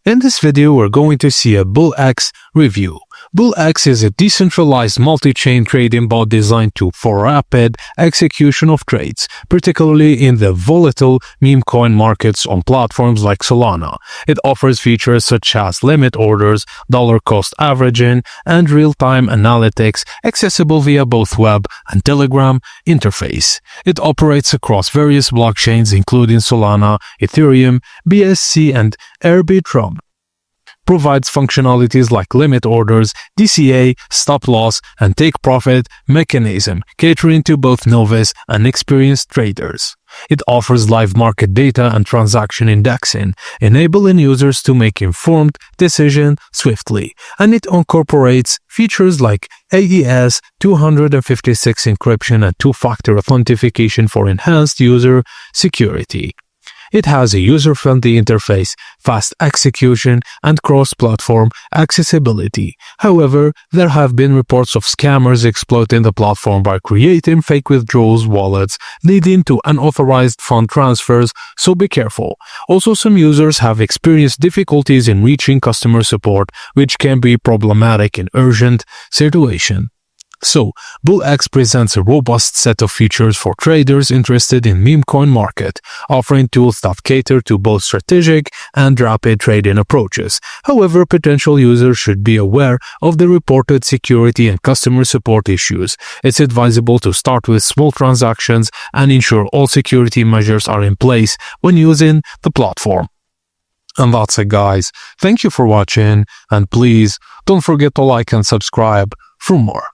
In this video, we're going to see a Bullx review. Bullx is a decentralized multi-chain trading bot designed for rapid execution of trades, particularly in the volatile meme coin markets on platforms like Solana. It offers features such as limit orders, dollar cost averaging, and real-time analytics accessible via both web and Telegram interface. It operates across various blockchains including Solana, Ethereum, BSC, and Arbitrum. Provides functionalities like limit orders, DCA, stop loss, and take profit mechanism, catering to both novice and experienced traders. It offers live market data and transaction indexing, enabling users to make informed decisions swiftly, and it incorporates features like AES 256 encryption and two-factor authentication for enhanced user security. It has a user-friendly interface, fast execution, and cross-platform accessibility. However, there have been reports of scammers exploiting the platform by creating fake withdrawals wallets, leading to unauthorized fund transfers, so be careful. Also, some users have experienced difficulties in reaching customer support, which can be problematic in urgent situations. So, Bullx presents a robust set of features for traders interested in meme coin market, offering tools that cater to both strategic and rapid trading approaches. However, potential users should be aware of the reported security and customer support issues. It's advisable to start with small transactions and ensure all security measures are in place when using the platform. And that's it, guys. Thank you for watching, and please don't forget to like and subscribe for more.